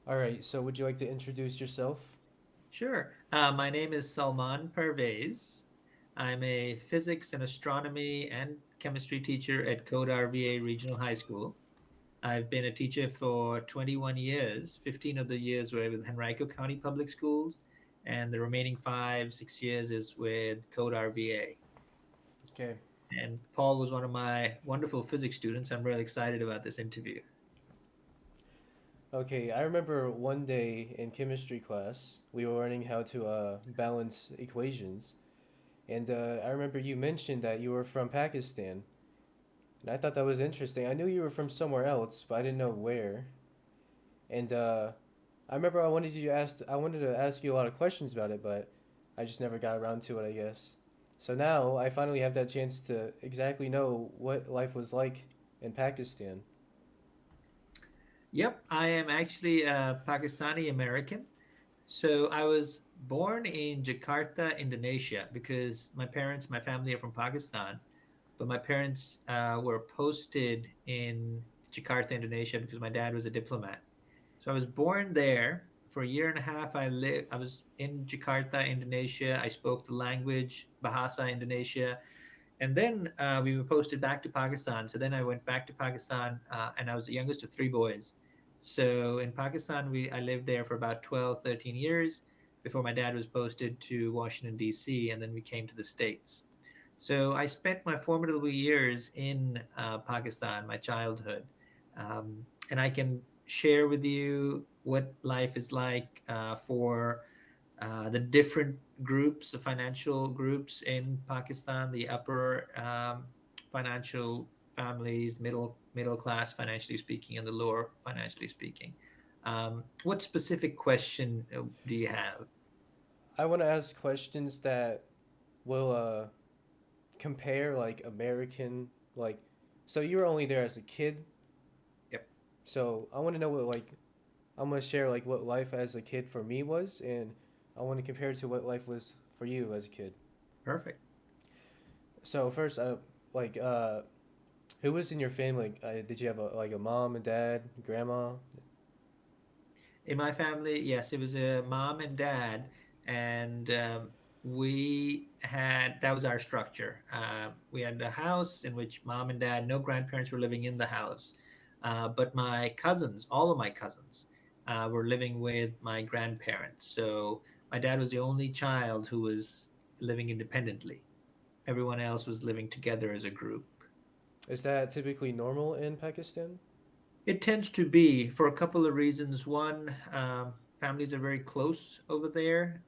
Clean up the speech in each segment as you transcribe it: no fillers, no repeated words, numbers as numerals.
All right, so would you like to introduce yourself? Sure. My name is Salman Parvaiz. I'm a physics and astronomy and chemistry teacher at Code RVA Regional High School. I've been a teacher for 21 years. 15 of the years were with Henrico County Public Schools, and the remaining 6 years is with Code RVA. Okay. And Paul was one of my wonderful physics students. I'm really excited about this interview. Okay, I remember one day in chemistry class, we were learning how to balance equations, and I remember you mentioned that you were from Pakistan, and I thought that was interesting. I knew you were from somewhere else, but I didn't know where. And I remember I wanted to ask you a lot of questions about it, but I just never got around to it, I guess. So now I finally have that chance to exactly know what life was like in Pakistan. Yep, I am actually a Pakistani American. So I was born in Jakarta, Indonesia, because my family are from Pakistan, but my parents were posted in Jakarta, Indonesia, because my dad was a diplomat. So I was born there. For a year and a half, I was in Jakarta, Indonesia. I spoke the language, Bahasa Indonesia, and then we were posted back to Pakistan. So then I went back to Pakistan, and I was the youngest of three boys. So in Pakistan, I lived there for about 12, 13 years before my dad was posted to Washington, D.C., and then we came to the States. So I spent my formative years in Pakistan, my childhood. And I can share with you what life is like for the different groups, the financial groups in Pakistan, the upper financial families, middle class financially speaking, and the lower financially speaking. What specific question do you have? I want to ask questions that will compare like American like so you were only there as a kid. Yep, So I want to know what like I'm going to share like what life as a kid for me was, and I want to compare it to what life was for you as a kid. perfect. So first like who was in your family? Did you have a mom and dad, grandma? In my family, yes, it was a mom and dad, and we had that was our structure. We had a house in which mom and dad, no grandparents were living in the house, but my cousins, all of my cousins, were living with my grandparents. So my dad was the only child who was living independently. Everyone else was living together as a group. Is that typically normal in Pakistan? It tends to be for a couple of reasons. One, families are very close over there.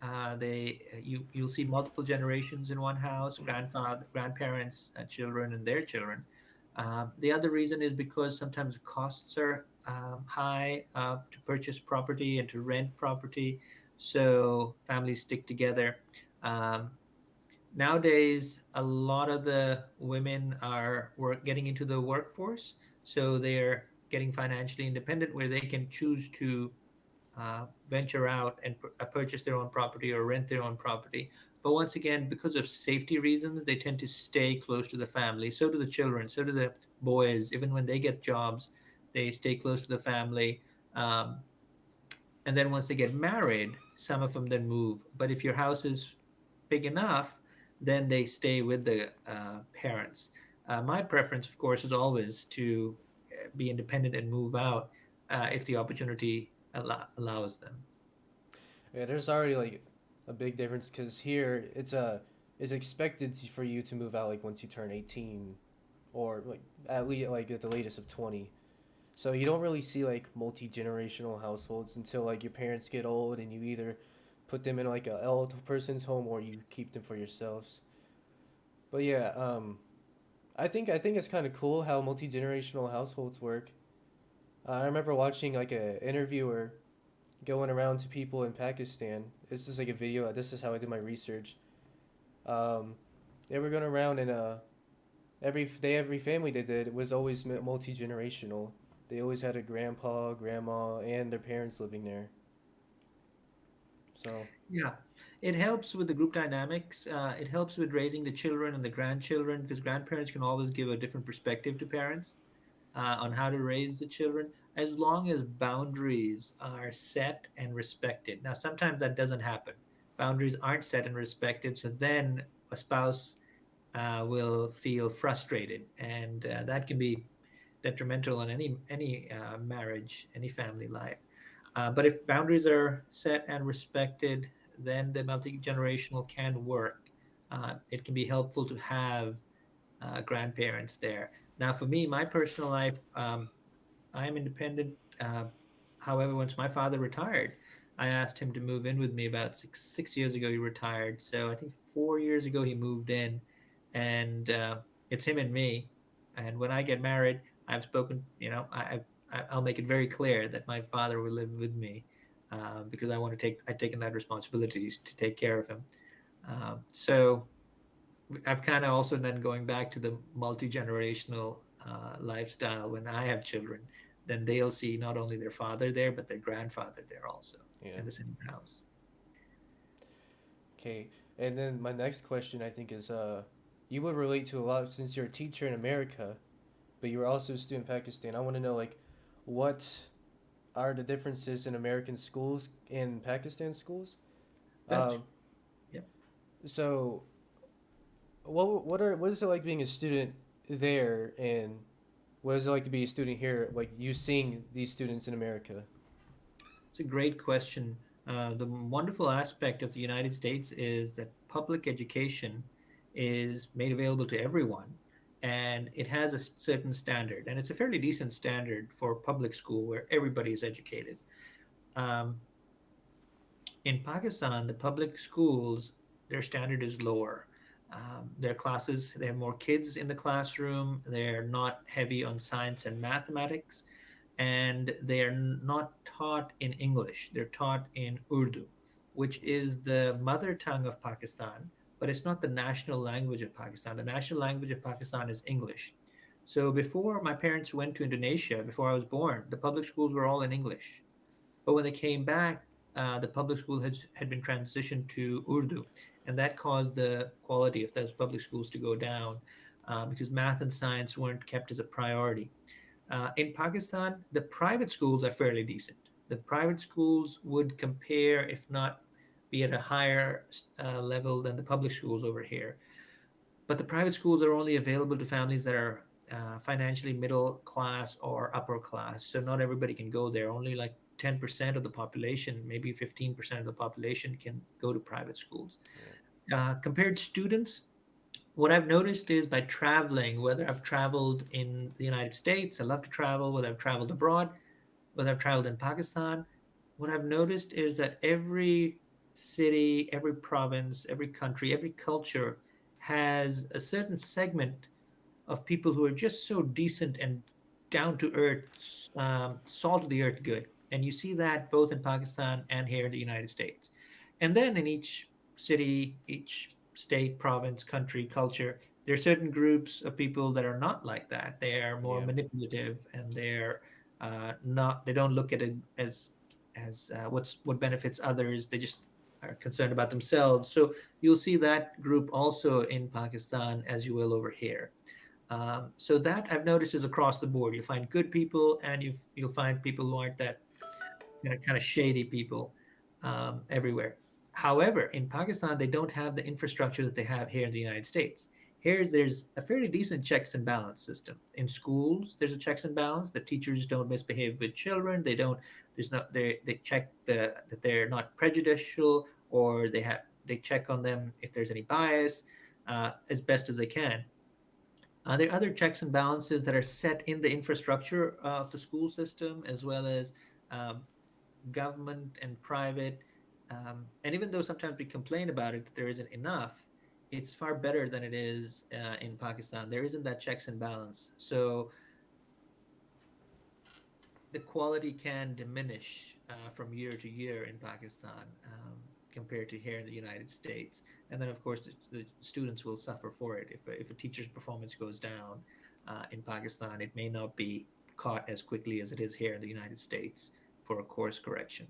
You'll see multiple generations in one house: grandfather, grandparents, children, and their children. The other reason is because sometimes costs are high to purchase property and to rent property, so families stick together. Um, Nowadays, a lot of the women are getting into the workforce, so they're getting financially independent where they can choose to venture out and purchase their own property or rent their own property. But once again, because of safety reasons, they tend to stay close to the family. So do the children, so do the boys. Even when they get jobs, they stay close to the family. Um, and then once they get married, some of them then move. But if your house is big enough, then they stay with the parents. My preference, of course, is always to be independent and move out if the opportunity allows them. Yeah, there's already like a big difference because here it's expected for you to move out like once you turn 18 or like at least like at the latest of 20. So you don't really see like multi-generational households until like your parents get old and you either put them in like a elder person's home or you keep them for yourselves. But yeah, I think it's kind of cool how multi-generational households work. I remember watching like a interviewer going around to people in Pakistan. This is like a video. This is how I did my research. Um, they were going around and every family they did was always multi generational. They always had a grandpa, grandma, and their parents living there. So Yeah, it helps with the group dynamics. It helps with raising the children and the grandchildren because grandparents can always give a different perspective to parents on how to raise the children. as long as boundaries are set and respected. Now, sometimes that doesn't happen. Boundaries aren't set and respected, so then a spouse will feel frustrated, and that can be detrimental in any marriage, any family life. But if boundaries are set and respected, then the multi generational can work. It can be helpful to have grandparents there. Now, for me, my personal life, I am independent. However, once my father retired, I asked him to move in with me about six years ago. He retired, so I think 4 years ago he moved in, and it's him and me. And when I get married, I've spoken. I'll make it very clear that my father will live with me because I've taken that responsibility to take care of him. So I've kind of also then going back to the multi-generational lifestyle. When I have children, then they'll see not only their father there, but their grandfather there also Yeah. in the same house. Okay. And then my next question I think is you would relate to a lot since you're a teacher in America, but you were also a student in Pakistan. I want to know like what are the differences in American schools and Pakistan schools? That's Um, Yep. so what is it like being a student there, and what is it like to be a student here? Like you seeing these students in America? It's a great question. The wonderful aspect of the United States is that public education is made available to everyone, and it has a certain standard, and it's a fairly decent standard for public school where everybody is educated. Um, in Pakistan, the public schools, their standard is lower. Their classes, they have more kids in the classroom. They're not heavy on science and mathematics, and they are not taught in English. They're taught in Urdu, which is the mother tongue of Pakistan, but it's not the national language of Pakistan. The national language of Pakistan is English. So before my parents went to Indonesia, before I was born, the public schools were all in English. But when they came back, the public school had been transitioned to Urdu, and that caused the quality of those public schools to go down because math and science weren't kept as a priority. In Pakistan, the private schools are fairly decent. The private schools would compare, if not be at a higher level than the public schools over here. But the private schools are only available to families that are financially middle class or upper class. So not everybody can go there. Only like 10% of the population, maybe 15% of the population can go to private schools. Yeah. Compared students, what I've noticed is by traveling, whether I've traveled in the United States, I love to travel, whether I've traveled abroad, whether I've traveled in Pakistan, what I've noticed is that every city, every province, every country, every culture has a certain segment of people who are just so decent and down to earth, salt of the earth good. And you see that both in Pakistan and here in the United States. And then in each city, each state, province, country, culture, there are certain groups of people that are not like that. They are more Yeah. manipulative, and they're not. They don't look at it as what benefits others. They just are concerned about themselves. So you'll see that group also in Pakistan as you will over here. So that I've noticed is across the board. You find good people, and you'll find people who aren't that kind of shady people everywhere. However, in Pakistan, they don't have the infrastructure that they have here in the United States. There's a fairly decent checks and balance system. In schools, there's a checks and balance. The teachers don't misbehave with children. They don't. There's not. They check that they're not prejudicial, or they check on them if there's any bias as best as they can. There are other checks and balances that are set in the infrastructure of the school system, as well as um, government and private. And even though sometimes we complain about it, that there isn't enough, it's far better than it is in Pakistan. There isn't that checks and balance. So the quality can diminish from year to year in Pakistan compared to here in the United States. And then, of course, the students will suffer for it. If a teacher's performance goes down in Pakistan, it may not be caught as quickly as it is here in the United States for a course correction.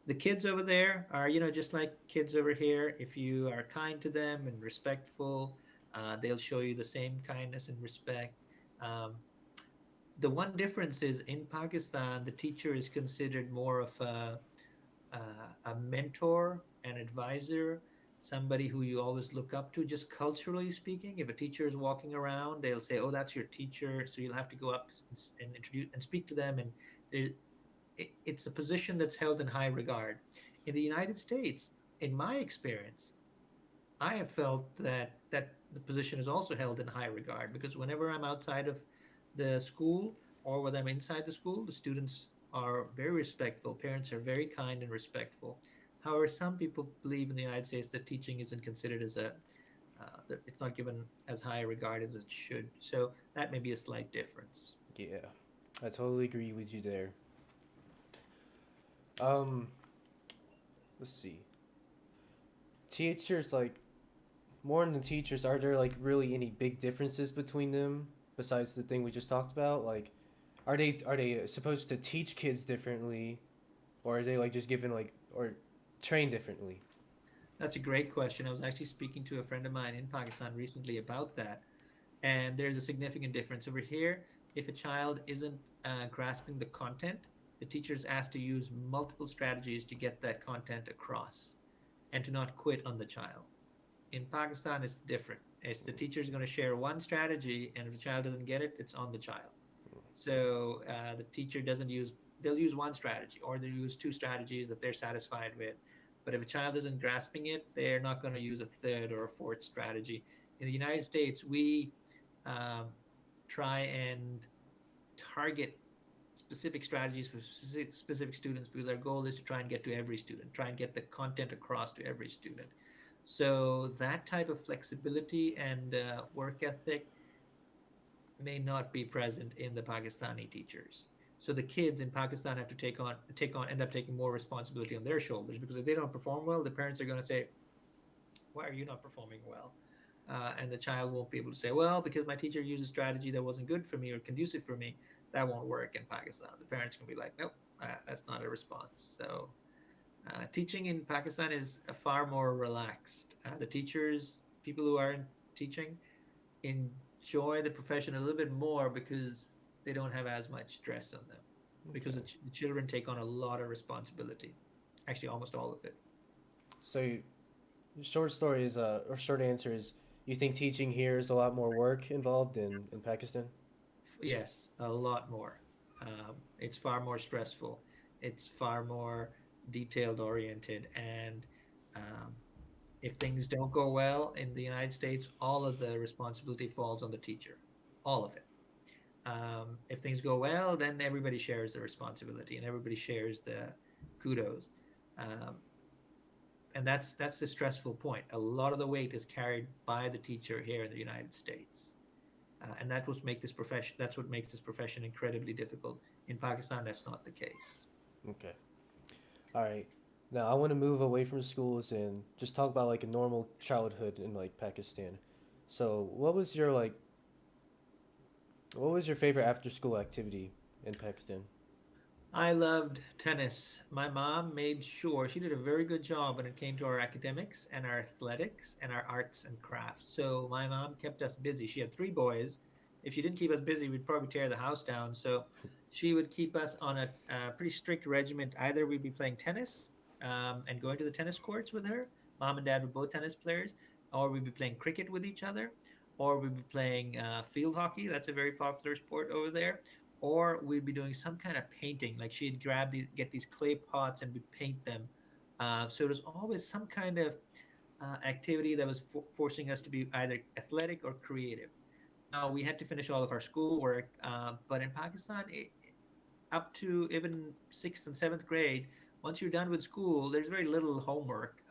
The kids over there are, just like kids over here. If you are kind to them and respectful, they'll show you the same kindness and respect. Um, The one difference is in Pakistan, the teacher is considered more of a mentor, an advisor, somebody who you always look up to, just culturally speaking. If a teacher is walking around, they'll say, "Oh, that's your teacher," so you'll have to go up and introduce and speak to them. And there, it's a position that's held in high regard. In the United States, in my experience, I have felt that the position is also held in high regard because whenever I'm outside of the school or when I'm inside the school, the students are very respectful. Parents are very kind and respectful. However, some people believe in the United States that teaching isn't considered as that it's not given as high a regard as it should. So that may be a slight difference. Yeah, I totally agree with you there. Um, let's see. Teachers, like, more than the teachers, are there like really any big differences between them besides the thing we just talked about? Like, are they supposed to teach kids differently, or are they like just given like or trained differently? That's a great question. I was actually speaking to a friend of mine in Pakistan recently about that. And there's a significant difference over here. If a child isn't grasping the content, the teacher is asked to use multiple strategies to get that content across and to not quit on the child. In Pakistan, it's different. It's the teacher is going to share one strategy, and if the child doesn't get it, it's on the child. So the teacher doesn't use, they'll use one strategy or they'll use two strategies that they're satisfied with. But if a child isn't grasping it, they're not going to use a third or a fourth strategy. In the United States, we um, try and target specific strategies for specific students because our goal is to try and get to every student, try and get the content across to every student. So that type of flexibility and work ethic may not be present in the Pakistani teachers. So the kids in Pakistan have to end up taking more responsibility on their shoulders because if they don't perform well, the parents are going to say, "Why are you not performing well?" And the child won't be able to say, "Well, because my teacher used a strategy that wasn't good for me or conducive for me." That won't work in Pakistan. The parents can be like, "Nope, that's not a response." So teaching in Pakistan is far more relaxed. The teachers, people who are in teaching, enjoy the profession a little bit more because they don't have as much stress on them because Okay. the children take on a lot of responsibility, actually almost all of it. So, short story is or short answer is, you think teaching here is a lot more work involved in Pakistan? Yes, a lot more. It's far more stressful. It's far more detailed oriented. And um, if things don't go well in the United States, all of the responsibility falls on the teacher, all of it. If things go well, then everybody shares the responsibility and everybody shares the kudos. Um, and that's the stressful point. A lot of the weight is carried by the teacher here in the United States. And that's what makes this profession incredibly difficult. In Pakistan, that's not the case. Okay. All right. Now I want to move away from schools and just talk about like a normal childhood in like Pakistan. So, what was your favorite after school activity in Pakistan? I loved tennis. My mom made sure she did a very good job when it came to our academics and our athletics and our arts and crafts. So my mom kept us busy. She had three boys. If she didn't keep us busy, we'd probably tear the house down. So she would keep us on a pretty strict regiment. Either we'd be playing tennis and going to the tennis courts with her. Mom and dad were both tennis players, or we'd be playing cricket with each other, or we'd be playing field hockey. That's a very popular sport over there, or we'd be doing some kind of painting. Like she'd get these clay pots and we'd paint them. So it was always some kind of activity that was forcing us to be either athletic or creative. Now we had to finish all of our schoolwork, but in Pakistan, up to even sixth and seventh grade, once you're done with school, there's very little homework.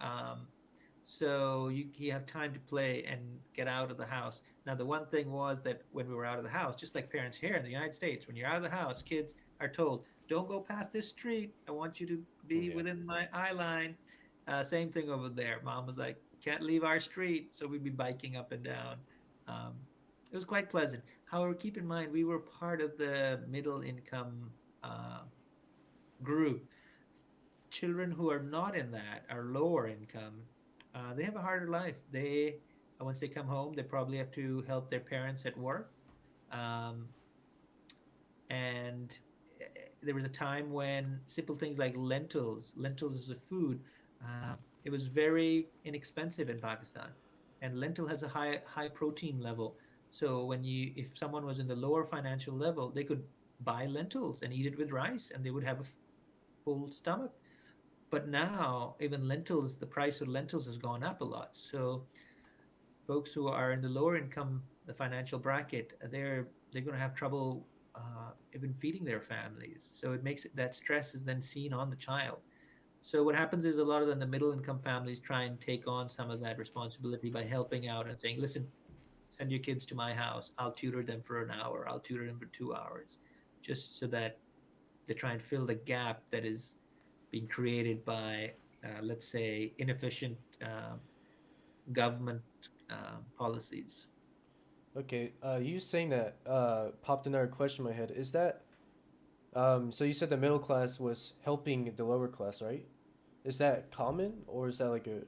So you have time to play and get out of the house. Now, the one thing was that when we were out of the house, just like parents here in the United States, when you're out of the house, kids are told, don't go past this street. I want you to be Yeah. within my eye line. Same thing over there. Mom was like, can't leave our street. So we'd be biking up and down. Um, it was quite pleasant. However, keep in mind, we were part of the middle income uh, group. Children who are not in that are lower income. They have a harder life. They once they come home, they probably have to help their parents at work. Um, And there was a time when simple things like lentils as a food, uh, it was very inexpensive in Pakistan, and lentil has a high protein level. So if someone was in the lower financial level, they could buy lentils and eat it with rice, and they would have a full stomach. But now, even lentils, the price of lentils has gone up a lot. So folks who are in the lower income, the financial bracket, they're going to have trouble even feeding their families. So it makes it, that stress is then seen on the child. So what happens is a lot of the middle income families try and take on some of that responsibility by helping out and saying, listen, send your kids to my house. I'll tutor them for an hour. I'll tutor them for 2 hours, just so that they try and fill the gap that is being created by, let's say, inefficient government policies. Okay, you saying that popped another question in my head. Is that so? You said the middle class was helping the lower class, right? Is that common, or is that like a is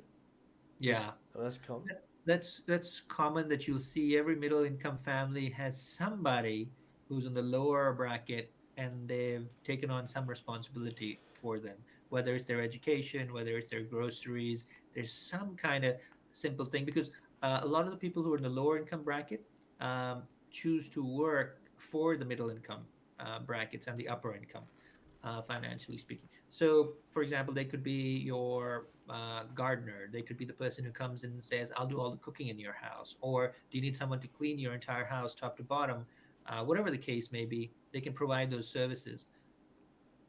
Yeah, oh, that's common? that's common that you'll see every middle income family has somebody who's in the lower bracket and they've taken on some responsibility for them, whether it's their education, whether it's their groceries. There's some kind of simple thing because a lot of the people who are in the lower income bracket choose to work for the middle income brackets and the upper income, financially speaking. So, for example, they could be your gardener. They could be the person who comes in and says, "I'll do all the cooking in your house," or "Do you need someone to clean your entire house top to bottom?" Whatever the case may be, they can provide those services.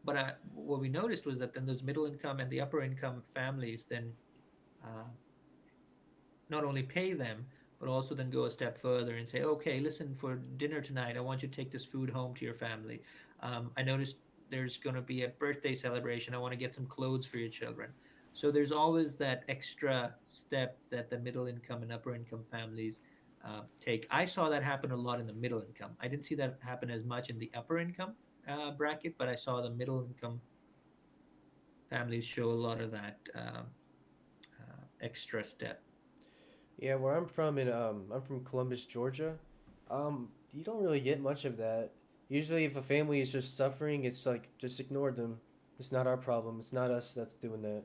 But what we noticed was that then those middle income and the upper income families then uh, not only pay them, but also then go a step further and say, okay, listen, for dinner tonight, I want you to take this food home to your family. I noticed there's going to be a birthday celebration. I want to get some clothes for your children. So there's always that extra step that the middle income and upper income families take. I saw that happen a lot in the middle income. I didn't see that happen as much in the upper income bracket, but I saw the middle income families show a lot of that extra step. Yeah, where I'm from I'm from Columbus, Georgia. You don't really get much of that. Usually, if a family is just suffering, it's like just ignore them. It's not our problem. It's not us that's doing that.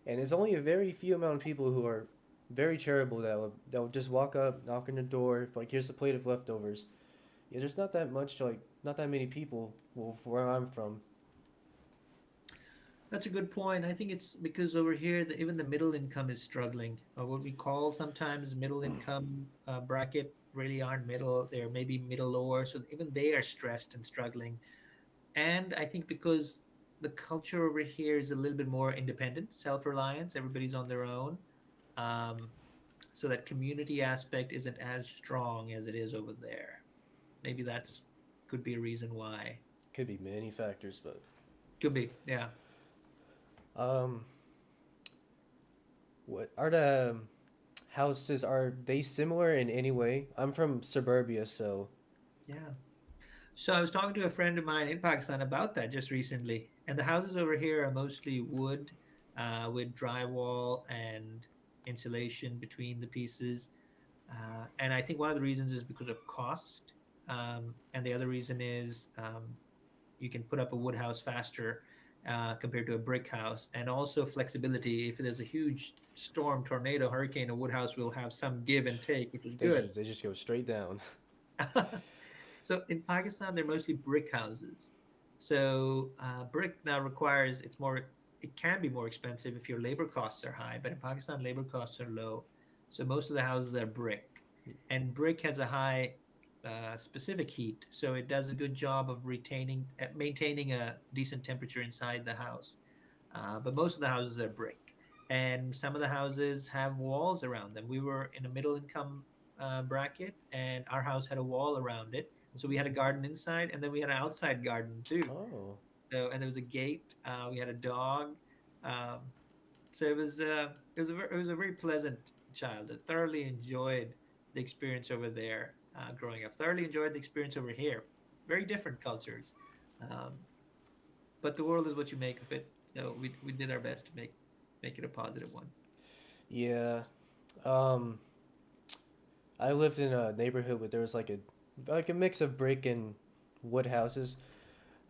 And there's only a very few amount of people who are very charitable that will just walk up, knock on the door, like here's a plate of leftovers. Yeah, there's not that much like not that many people well, where I'm from. That's a good point. I think it's because over here, even the middle income is struggling. What we call sometimes middle income bracket really aren't middle. They're maybe middle lower. So even they are stressed and struggling. And I think because the culture over here is a little bit more independent, self-reliance, everybody's on their own. Um, so that community aspect isn't as strong as it is over there. Maybe that's could be a reason why. Could be many factors, but Could be, yeah. um, what are the houses are they similar in any way? I'm from suburbia, so Yeah. So I was talking to a friend of mine in Pakistan about that just recently, and the houses over here are mostly wood, with drywall and insulation between the pieces. And I think one of the reasons is because of cost, and the other reason is you can put up a wood house faster compared to a brick house, and also flexibility. If there's a huge storm, tornado, hurricane, a wood house will have some give and take, which is good. they just go straight down. So in Pakistan, they're mostly brick houses. So brick now requires it's more. It can be more expensive if your labor costs are high, but in Pakistan, labor costs are low. So most of the houses are brick, and brick has a high specific heat, so it does a good job of maintaining a decent temperature inside the house. But most of the houses are brick, and some of the houses have walls around them. We were in a middle income bracket, and our house had a wall around it. So we had a garden inside, and then we had an outside garden too. Oh, So and there was a gate. We had a dog. Um, so it was a very pleasant childhood. Thoroughly enjoyed the experience over there growing up. Thoroughly enjoyed the experience over here. Very different cultures, um, but the world is what you make of it. So we did our best to make it a positive one. yeah. Um, I lived in a neighborhood where there was like a mix of brick and wood houses,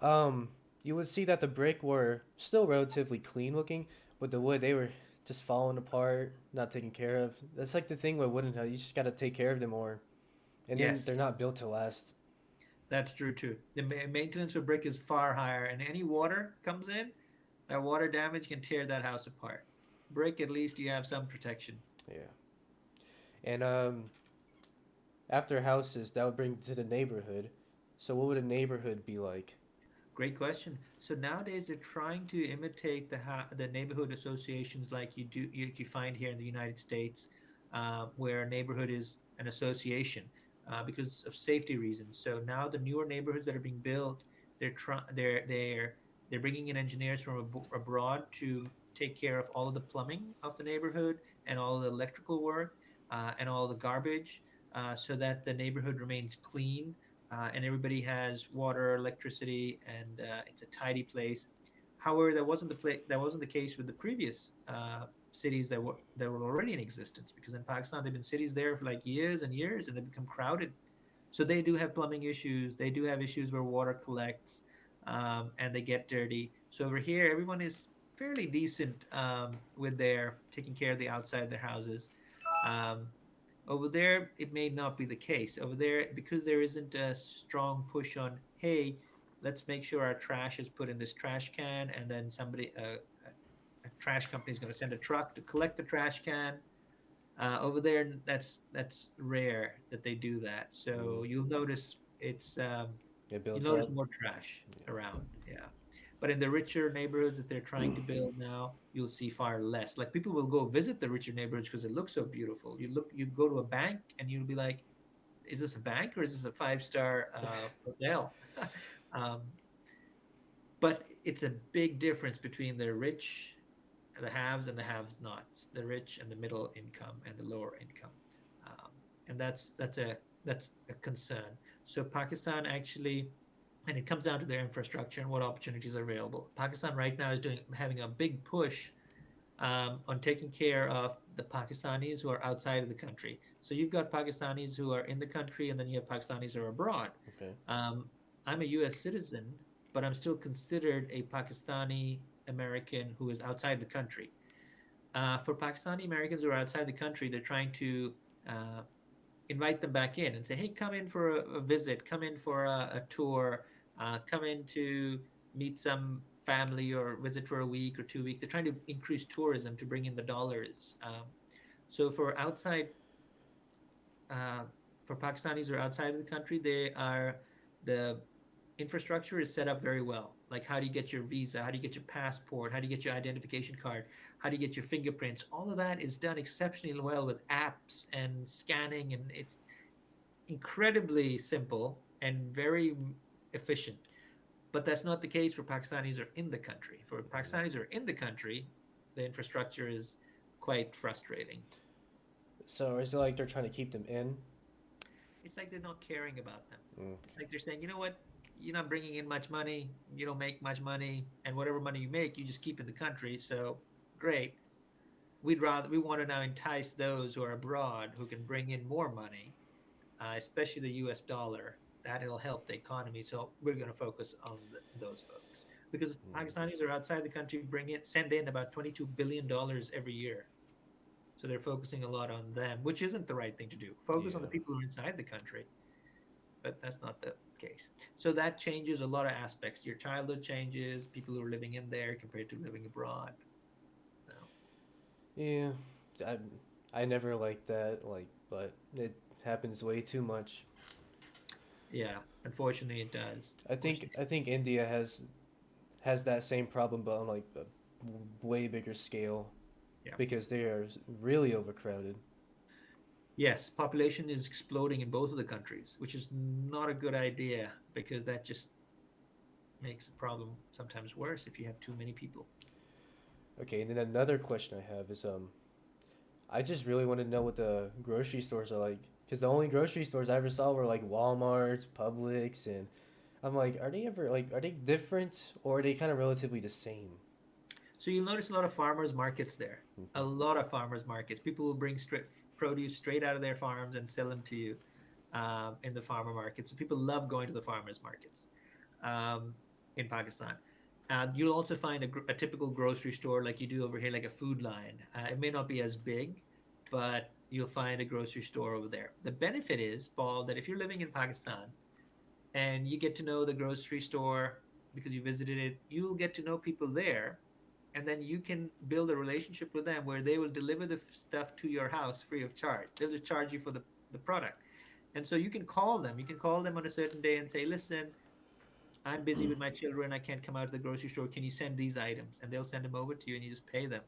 um, you would see that the brick were still relatively clean looking, but the wood, they were just falling apart, not taken care of. That's like the thing with wooden houses. You just gotta take care of them more, and then they're Yes, not built to last. that's true too. The maintenance for brick is far higher, and any water comes in, that water damage can tear that house apart. Brick, at least you have some protection. Yeah. And after houses, that would bring to the neighborhood. So what would a neighborhood be like? Great question. So nowadays they're trying to imitate the neighborhood associations like you find here in the United States, where a neighborhood is an association because of safety reasons. So now the newer neighborhoods that are being built, they're bringing in engineers from abroad to take care of all of the plumbing of the neighborhood and all the electrical work and all the garbage, so that the neighborhood remains clean and everybody has water, electricity, and it's a tidy place. However, that wasn't the case with the previous cities that were already in existence. Because in Pakistan, they've been cities there for like years and years, and they've become crowded. So they do have plumbing issues. They do have issues where water collects, and they get dirty. So over here, everyone is fairly decent with their taking care of the outside of their houses. Um, Over there, it may not be the case. Over there, because there isn't a strong push on, hey, let's make sure our trash is put in this trash can, and then a trash company is going to send a truck to collect the trash can. Over there, that's rare that they do that. Mm, So you'll notice it you'll builds notice up. more trash Yeah. around. Yeah. But in the richer neighborhoods that they're trying to build now, you'll see far less. Like people will go visit the richer neighborhoods because it looks so beautiful. You go to a bank and you'll be like, is this a bank or is this a five-star hotel? um, but it's a big difference between the rich, the haves and the have-nots, the rich and the middle income and the lower income, um, and that's a concern. So Pakistan actually, and it comes down to their infrastructure and what opportunities are available. Pakistan right now is doing having a big push on taking care of the Pakistanis who are outside of the country. So you've got Pakistanis who are in the country, and then you have Pakistanis who are abroad. Okay. Um, I'm a U.S. citizen, but I'm still considered a Pakistani American who is outside the country. For Pakistani Americans who are outside the country, they're trying to uh, invite them back in and say, hey, come in for a visit, come in for a tour, come in to meet some family or visit for a week or 2 weeks. They're trying to increase tourism to bring in the dollars. So uh, for Pakistanis who are outside of the country, the infrastructure is set up very well. Like, how do you get your visa? How do you get your passport? How do you get your identification card? How do you get your fingerprints? All of that is done exceptionally well with apps and scanning, and it's incredibly simple and very efficient. But that's not the case for Pakistanis who are in the country. For Pakistanis who are in the country, the infrastructure is quite frustrating. So is it like they're trying to keep them in? It's like they're not caring about them. Mm, It's like they're saying, you know what? You're not bringing in much money. You don't make much money, and whatever money you make, you just keep in the country. So great. We want to now entice those who are abroad who can bring in more money, especially the U.S. dollar. That'll help the economy. So we're going to focus on those folks because mm, Pakistanis are outside the country send in about $22 billion every year. So they're focusing a lot on them, which isn't the right thing to do. Focus on the yeah. people who are inside the country, but that's not the case. So that changes a lot of aspects. Your childhood changes, people who are living in there compared to living abroad. So, Yeah. I, I never liked that, like, but it happens way too much. yeah, unfortunately, it does. I think India has that same problem, but on like a way bigger scale Yeah. because they are really overcrowded. Yes, population is exploding in both of the countries, which is not a good idea because that just makes the problem sometimes worse if you have too many people. Okay, and then another question I have is I just really want to know what the grocery stores are like because the only grocery stores I ever saw were like Walmart's, Publix, and I'm like, are they different or are they kind of relatively the same? So you'll notice a lot of farmers markets there. A Hmm. lot of farmers markets. People will bring straight produce straight out of their farms and sell them to you. in the farmer market. So people love going to the farmers markets um, in Pakistan. You'll also find a typical grocery store like you do over here, like a food line. It may not be as big, but you'll find a grocery store over there. The benefit is, Paul, that if you're living in Pakistan and you get to know the grocery store because you visited it, you'll get to know people there, and then you can build a relationship with them where they will deliver the stuff to your house free of charge. They'll just charge you for the product. And so you can call them. You can call them on a certain day and say, listen, I'm busy with my children. I can't come out to the grocery store. Can you send these items? And they'll send them over to you and you just pay them.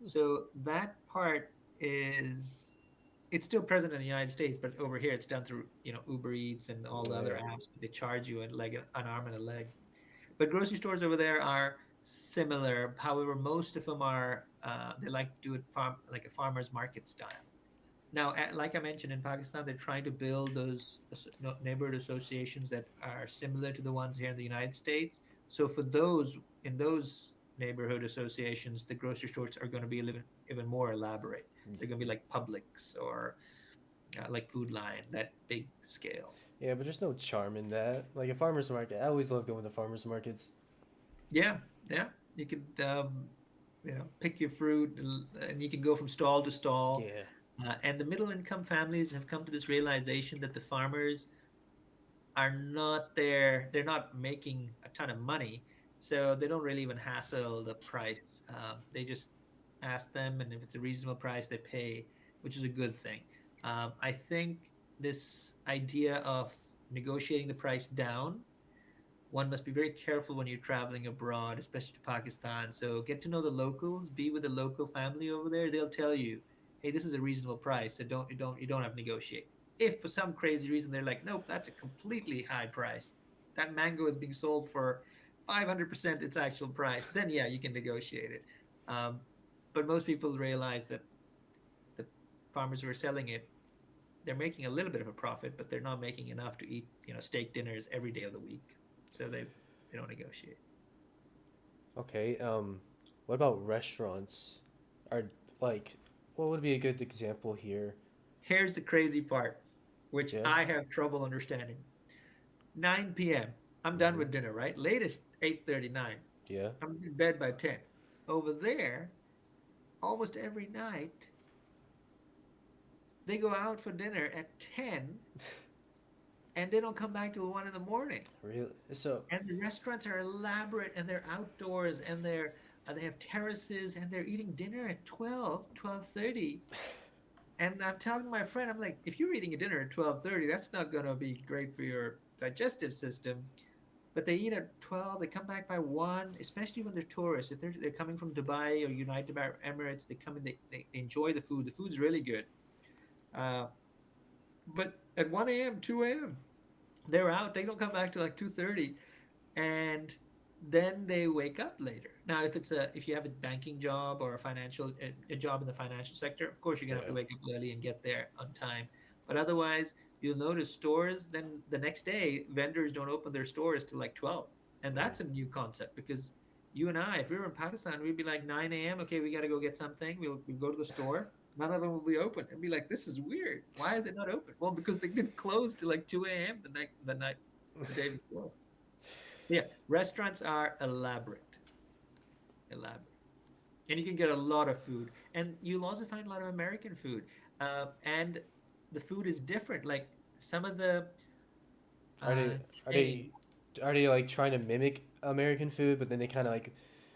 So that part is it's still present in the United States, but over here it's done through, Uber Eats and all the other Right. apps, but they charge you an arm and a leg. But grocery stores over there are similar. However, most of them are they like to do it like a farmer's market style. Now, like I mentioned, in Pakistan, they're trying to build those neighborhood associations that are similar to the ones here in the United States. So for those in those neighborhood associations, the grocery stores are going to be even more elaborate. They're going to be like Publix or like Food Line, that big scale. Yeah, but there's no charm in that. Like a farmer's market, I always love going to farmer's markets. Yeah, yeah. You could pick your fruit, and you can go from stall to stall. Yeah. And the middle income families have come to this realization that the farmers are not there, they're not making a ton of money, so they don't really even hassle the price. They just ask them, and if it's a reasonable price, they pay, which is a good thing. I think this idea of negotiating the price down, one must be very careful when you're traveling abroad, especially to Pakistan. So get to know the locals, be with the local family over there. They'll tell you, "Hey, this is a reasonable price, so you don't have to negotiate." If for some crazy reason they're like, "Nope, that's a completely high price. That mango is being sold for 500% its actual price," then yeah, you can negotiate it. Um, but most people realize that the farmers who are selling it, they're making a little bit of a profit, but they're not making enough to eat, steak dinners every day of the week. So they don't negotiate. Okay. What about restaurants? Are like, what would be a good example here? Here's the crazy part, which Yeah. I have trouble understanding. 9 p.m. I'm done Mm-hmm. with dinner, right? Latest 8:39. Yeah. I'm in bed by 10. Over there, almost every night, they go out for dinner at 10 and they don't come back till 1 in the morning. Really? So, And the restaurants are elaborate and they're outdoors and they have terraces and they're eating dinner at 12:30. And I'm telling my friend, I'm like, if you're eating a dinner at 12:30, that's not going to be great for your digestive system. But they eat at 12, they come back by 1, especially when they're tourists. If they're coming from Dubai or United Arab Emirates, they come in, they enjoy the food. The food's really good. Uh, but at 1 a.m., 2 a.m., they're out. They don't come back till like 2:30, and then they wake up later. Now, if you have a banking job or a job in the financial sector, of course you're gonna have yeah. to wake up early and get there on time. But otherwise, you'll notice stores. Then the next day, vendors don't open their stores till like 12, and Mm. that's a new concept because you and I, if we were in Pakistan, we'd be like 9 a.m. Okay, we got to go get something. We'll go to the store. None of them will be open, and be like, "This is weird. Why are they not open?" Well, because they didn't close till like 2 a.m. the day before. Yeah, restaurants are elaborate, and you can get a lot of food, and you'll also find a lot of American food, and the food is different. Like some of the Are they uh, are they chains, are they like trying to mimic American food, but then they kind of like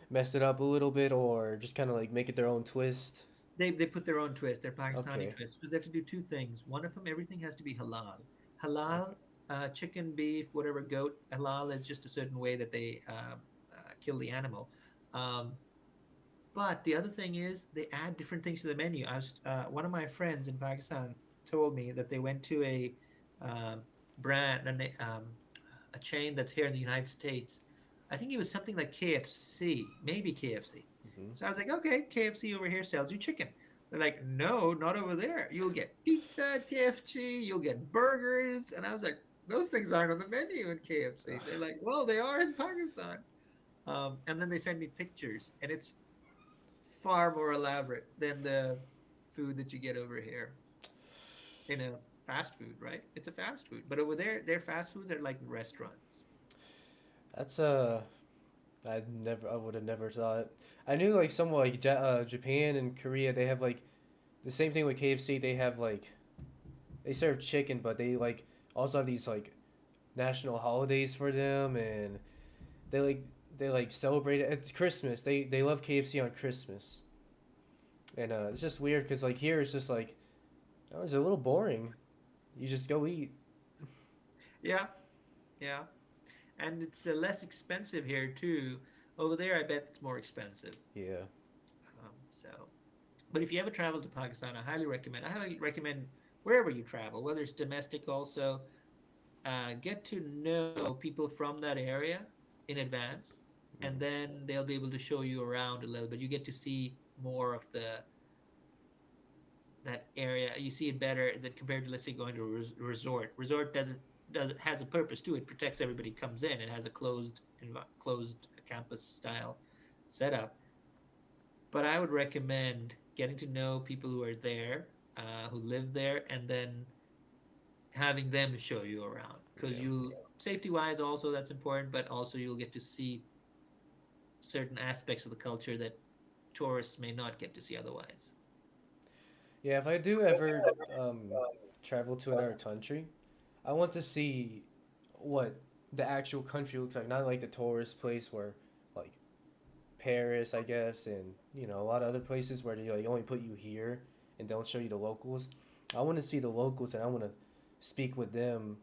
mess it up a little bit, or just kind of like make it their own twist? they put their own twist, their Pakistani Okay. twist, because they have to do two things. One of them, everything has to be halal. Okay. Halal, chicken, beef, whatever, goat. Halal is just a certain way that they kill the animal. Um, But the other thing is they add different things to the menu. One of my friends in Pakistan told me that they went to um, brand and a chain that's here in the United States. I think it was something like KFC, maybe KFC. Mm-hmm. So I was like, okay, KFC over here sells you chicken. They're like, no, not over there. You'll get pizza at KFC, you'll get burgers, and I was like, those things aren't on the menu in KFC. They're like, well, they are in Pakistan. And then they send me pictures, and it's far more elaborate than the food that you get over here. You know, fast food, right? It's a fast food. But over there, their fast foods are like restaurants. That's I would have never thought. I knew like somewhat like Japan and Korea, they have like the same thing with KFC. They have like they serve chicken, but they like also have these like national holidays for them, and they like they like celebrate it. It's Christmas. They love KFC on Christmas, and it's just weird because like here it's just like oh, it's a little boring. You just go eat. Yeah, yeah. And it's less expensive here too. Over there, I bet it's more expensive. Yeah, So, but if you ever travel to Pakistan, I highly recommend. I highly recommend wherever you travel, whether it's domestic, also get to know people from that area in advance, and mm, then they'll be able to show you around a little bit. You get to see more of the that area. You see it better than compared to, let's say, going to a resort. Resort doesn't has a purpose too. It protects everybody comes in. It has a closed campus style setup. But I would recommend getting to know people who are there, who live there, and then having them show you around, because yeah. you'll safety wise also that's important, but also you'll get to see certain aspects of the culture that tourists may not get to see otherwise. Yeah, if I do ever travel to another country, I want to see what the actual country looks like, not like the tourist place where like Paris, I guess, and you know a lot of other places where they like only put you here and don't show you the locals. I want to see the locals and I want to speak with them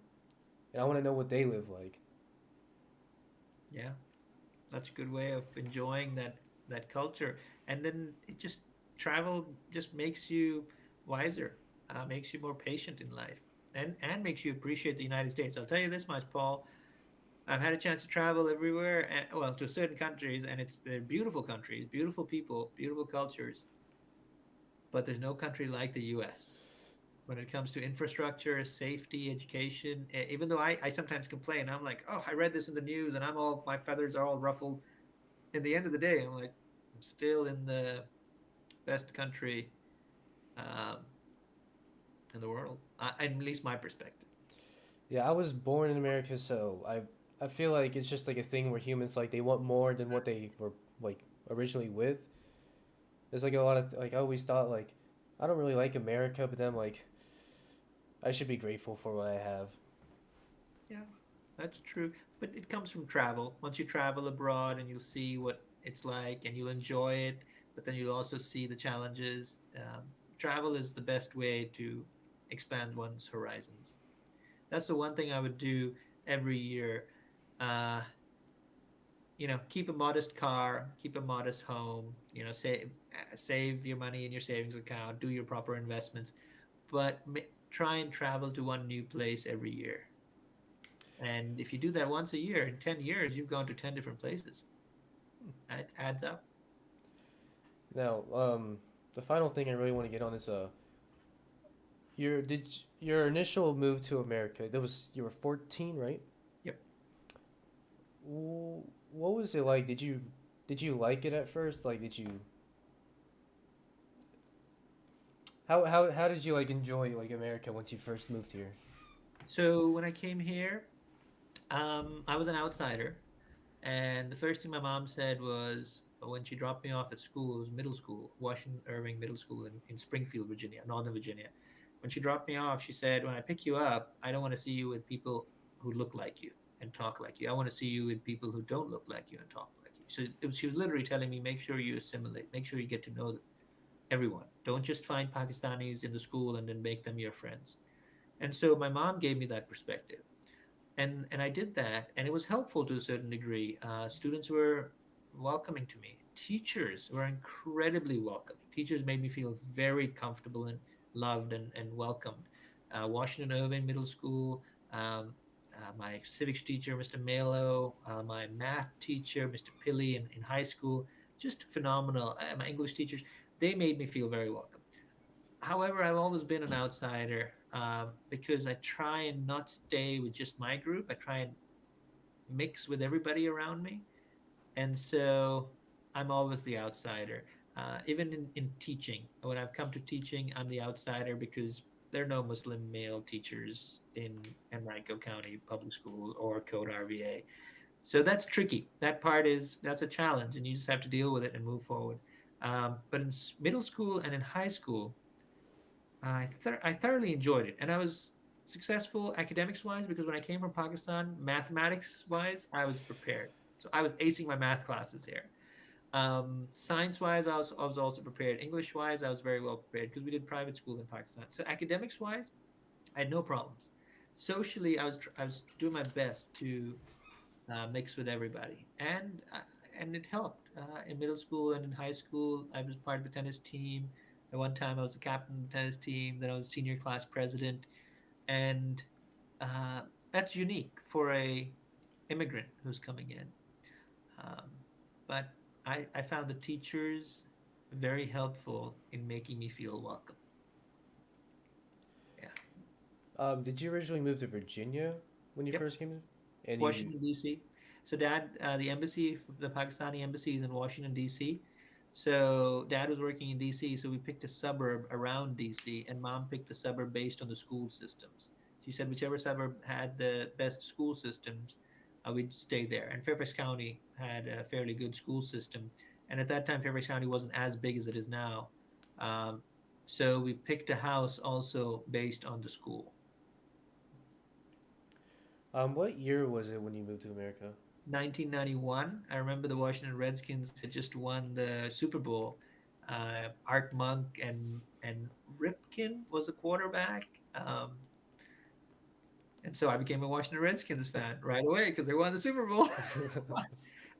and I want to know what they live like. Yeah, that's a good way of enjoying that culture. And then it just travel just makes you wiser, makes you more patient in life, and makes you appreciate the United States. I'll tell you this much, Paul. I've had a chance to travel everywhere, and, well, to certain countries, and they're beautiful countries, beautiful people, beautiful cultures. But there's no country like the U.S. when it comes to infrastructure, safety, education. Even though I sometimes complain, I'm like, oh, I read this in the news, and my feathers are all ruffled. In the end of the day, I'm like, I'm still in the best country um, in the world, at least my perspective. Yeah, I was born in America, so I feel like it's just like a thing where humans like they want more than what they were like originally with. There's like a lot of like I always thought like I don't really like America, but then like I should be grateful for what I have. Yeah, that's true. But it comes from travel. Once you travel abroad and you'll see what it's like and you'll enjoy it, but then you'll also see the challenges. Travel is the best way to expand one's horizons. That's the one thing I would do every year. Uh, keep a modest car, keep a modest home. Save your money in your savings account, do your proper investments, but try and travel to one new place every year. And if you do that once a year, in 10 years, you've gone to 10 different places. That adds up. Now, the final thing I really want to get on is your initial move to America? That was you were 14, right? Yep. What was it like? Did you like it at first? Like, did you how did you like enjoy like America once you first moved here? So when I came here, I was an outsider. And the first thing my mom said was when she dropped me off at school, it was middle school, Washington Irving Middle School in Springfield, Virginia, Northern Virginia. When she dropped me off, she said, when I pick you up, I don't want to see you with people who look like you and talk like you. I want to see you with people who don't look like you and talk like you. So she was literally telling me, make sure you assimilate, make sure you get to know everyone. Don't just find Pakistanis in the school and then make them your friends. And so my mom gave me that perspective, and I did that, and it was helpful to a certain degree. Students were welcoming to me. Teachers were incredibly welcoming. Teachers made me feel very comfortable and loved and welcomed. Washington Irving Middle School, my civics teacher, Mr. Melo, my math teacher, Mr. Pilley, in high school, just phenomenal. My English teachers, they made me feel very welcome. However, I've always been an outsider, because I try and not stay with just my group. I try and mix with everybody around me. And so I'm always the outsider. Even in teaching, when I've come to teaching, I'm the outsider because There are no Muslim male teachers in Henrico County Public Schools or Code RVA. So that's tricky. That's a challenge, and you just have to deal with it and move forward. But in middle school and in high school, I thoroughly enjoyed it, and I was successful academics wise because when I came from Pakistan, mathematics wise, I was prepared. So I was acing my math classes here. Science wise, I was also prepared. English wise, I was very well prepared because we did private schools in Pakistan. So academics wise, I had no problems. Socially, I was doing my best to mix with everybody, and it helped. In middle school and in high school, I was part of the tennis team. At one time, I was the captain of the tennis team. Then I was senior class president, and uh, that's unique for a immigrant who's coming in. Um, but I found the teachers very helpful in making me feel welcome. Yeah. Did you originally move to Virginia when you Yep. first came? And you, Washington D.C. So dad, the embassy, the Pakistani embassy is in Washington D.C. So dad was working in D.C. So we picked a suburb around D.C. and mom picked the suburb based on the school systems. She said whichever suburb had the best school systems, we'd stay there. And Fairfax County had a fairly good school system. And at that time, Fairfax County wasn't as big as it is now. Um, so we picked a house also based on the school. what year was it when you moved to America? 1991. I remember the Washington Redskins had just won the Super Bowl. Art Monk and Ripken was the quarterback, and so I became a Washington Redskins fan right away because they won the Super Bowl.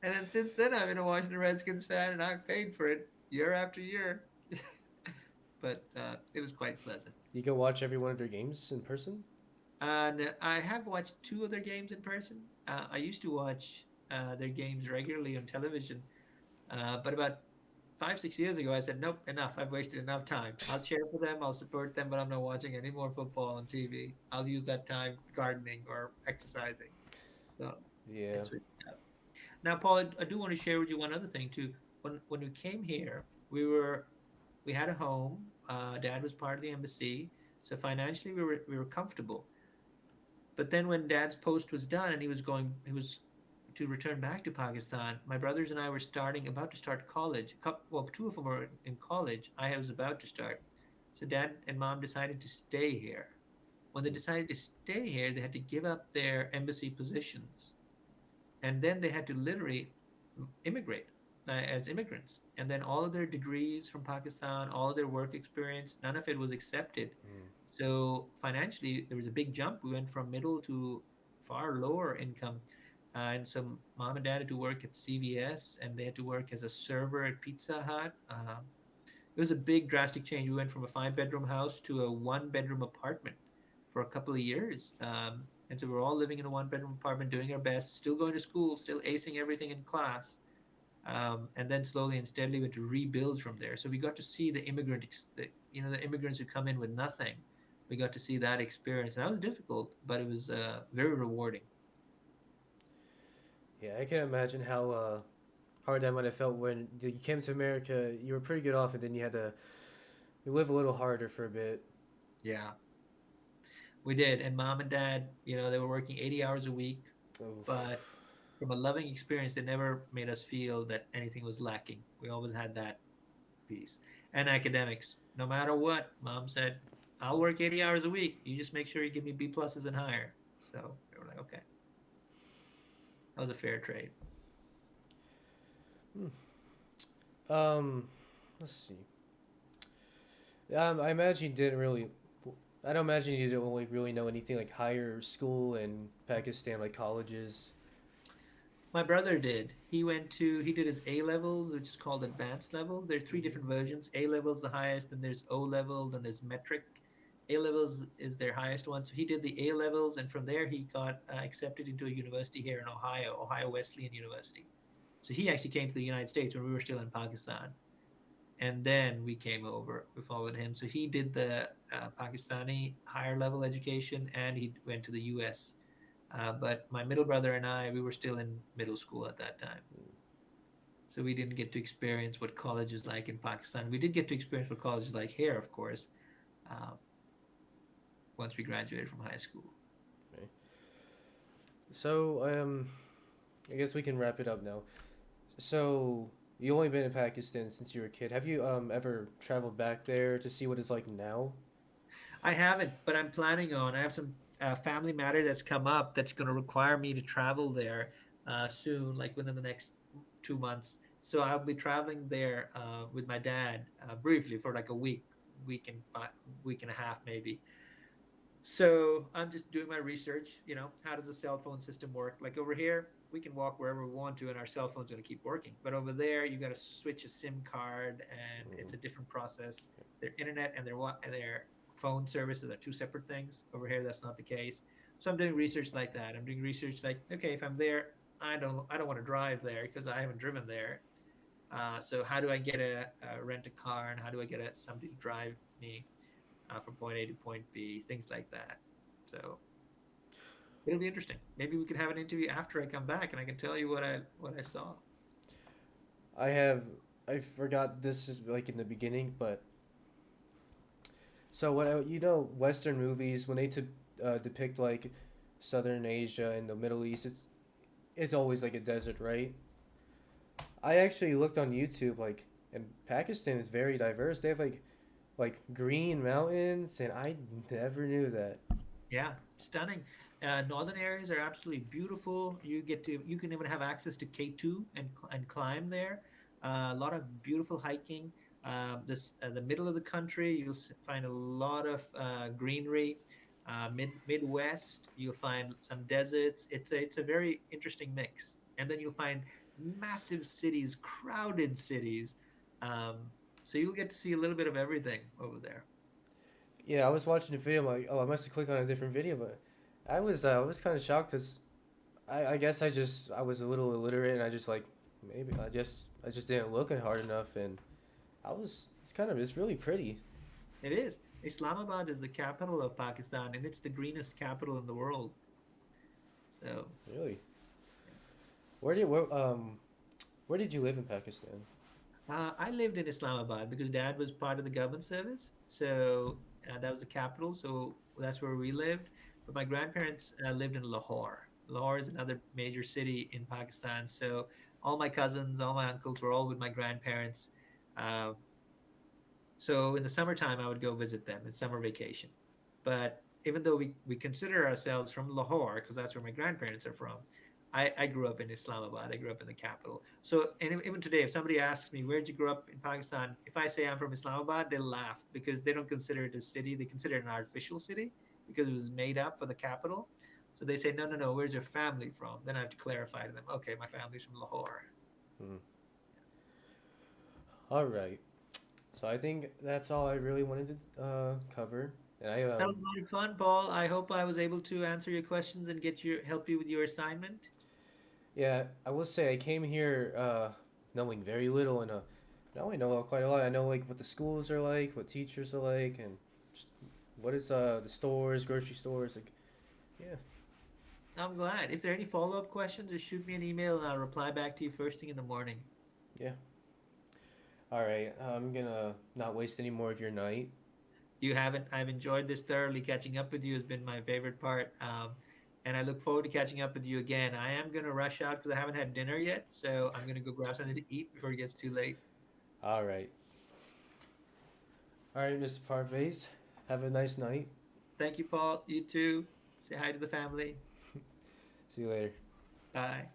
And then since then, I've been a Washington Redskins fan, and I've paid for it year after year. But it was quite pleasant. You can watch every one of their games in person. And I have watched two of their games in person. I used to watch their games regularly on television. But about 5, 6 years ago, I said, nope, enough. I've wasted enough time. I'll cheer for them, I'll support them, but I'm not watching any more football on TV. I'll use that time gardening or exercising. So I Yeah. switched it up. Now, Paul, I do want to share with you one other thing too. When we came here, we had a home. Dad was part of the embassy, so financially we were comfortable. But then when Dad's post was done and he was to return back to Pakistan, my brothers and I were about to start college. Well, two of them were in college. I was about to start. So Dad and Mom decided to stay here. When they decided to stay here, they had to give up their embassy positions. And then they had to literally immigrate as immigrants. And then all of their degrees from Pakistan, all of their work experience, none of it was accepted. Mm. So financially, there was a big jump. We went from middle to far lower income. And so mom and dad had to work at CVS and they had to work as a server at Pizza Hut. It was a big drastic change. We went from a 5 bedroom house to a 1 bedroom apartment for a couple of years. And so we're all living in a 1 bedroom apartment, doing our best, still going to school, still acing everything in class. And then slowly and steadily we had to rebuild from there. So we got to see the immigrants who come in with nothing. We got to see that experience. And that was difficult, but it was very rewarding. Yeah, I can imagine how hard that might have felt when you came to America. You were pretty good off, and then you had to live a little harder for a bit. Yeah, we did. And mom and dad, they were working 80 hours a week, but Oof. from a loving experience, they never made us feel that anything was lacking. We always had that piece. And academics, no matter what, mom said, I'll work 80 hours a week. You just make sure you give me B pluses and higher. So they were like, okay, that was a fair trade. Hmm. Um, let's see. I imagine you didn't really. I don't imagine you didn't really know anything like higher school in Pakistan, like colleges. My brother did. He did his A levels, which is called advanced levels. There are three different versions. A level's the highest, then there's O level, then there's metric. A levels is their highest one. So he did the A levels, and from there he got accepted into a university here in Ohio, Ohio Wesleyan University. So he actually came to the United States when we were still in Pakistan, and then we came over. We followed him. So he did the Pakistani higher level education, and he went to the U.S. But my middle brother and I, we were still in middle school at that time. So we didn't get to experience what college is like in Pakistan. We did get to experience what college is like here, of course. Um, once we graduated from high school. Okay. So I guess we can wrap it up now. So you only been in Pakistan since you were a kid. Have you ever traveled back there to see what it's like now? I haven't, but I'm planning on. I have some family matter that's come up that's going to require me to travel there soon, like within the next 2 months. So I'll be traveling there with my dad briefly for like a week and week and a half maybe. So I'm just doing my research. How does the cell phone system work? Like over here, we can walk wherever we want to, and our cell phone's going to keep working. But over there, you got to switch a SIM card, and Mm, it's a different process. Their internet and their phone services are two separate things. Over here, that's not the case. So I'm doing research like that. I'm doing research like, okay, if I'm there, I don't want to drive there because I haven't driven there. So how do I get a rent a car, and how do I get somebody to drive me from point A to point B, things like that. So it'll be interesting. Maybe we could have an interview after I come back, and I can tell you what I saw. I have I forgot this is like in the beginning, but so Western movies when they depict like Southern Asia and the Middle East, it's always like a desert, right? I actually looked on YouTube like, and Pakistan is very diverse. They have like green mountains, and I never knew that. Yeah, stunning. Northern areas are absolutely beautiful. You can even have access to K2 and climb there. A lot of beautiful hiking. The middle of the country, find a lot of greenery. Midwest, you'll find some deserts. It's a very interesting mix. And then you'll find massive cities, crowded cities. Um, so you'll get to see a little bit of everything over there. Yeah, I was watching the video. I'm like, oh, I must have clicked on a different video, but I was kind of shocked because I guess I was a little illiterate, and I just like maybe I just didn't look it hard enough, and it's really pretty. It is. Islamabad is the capital of Pakistan, and it's the greenest capital in the world. So, Really. Where did where where did you live in Pakistan? I lived in Islamabad because Dad was part of the government service. So that was the capital. So that's where we lived. But my grandparents lived in Lahore. Lahore is another major city in Pakistan. So all my cousins, all my uncles were all with my grandparents. Uh, So in the summertime, I would go visit them in summer vacation. But even though we consider ourselves from Lahore, because that's where my grandparents are from, I grew up in Islamabad. I grew up in the capital. So and even today, if somebody asks me, where'd you grow up in Pakistan? If I say I'm from Islamabad, they'll laugh because they don't consider it a city. They consider it an artificial city because it was made up for the capital. So they say, no, no, no, where's your family from? Then I have to clarify to them, okay, my family's from Lahore. Hmm. All right. So I think that's all I really wanted to cover, and I That was a lot of fun, Paul. I hope I was able to answer your questions and help you with your assignment. yeah, I will say I came here knowing very little, and now I know quite a lot. I know like what the schools are like, what teachers are like, and just what is the stores, grocery stores like. Yeah, I'm glad. If there are any follow-up questions, just shoot me an email and I'll reply back to you first thing in the morning. yeah. All right, I'm gonna not waste any more of your night. You haven't. I've enjoyed this thoroughly. Catching up with you has been my favorite part. And I look forward to catching up with you again. I am going to rush out because I haven't had dinner yet. So I'm going to go grab something to eat before it gets too late. All right, all right, Mr. Parvaiz. Have a nice night. Thank you, Paul. You too. Say hi to the family. See you later. Bye.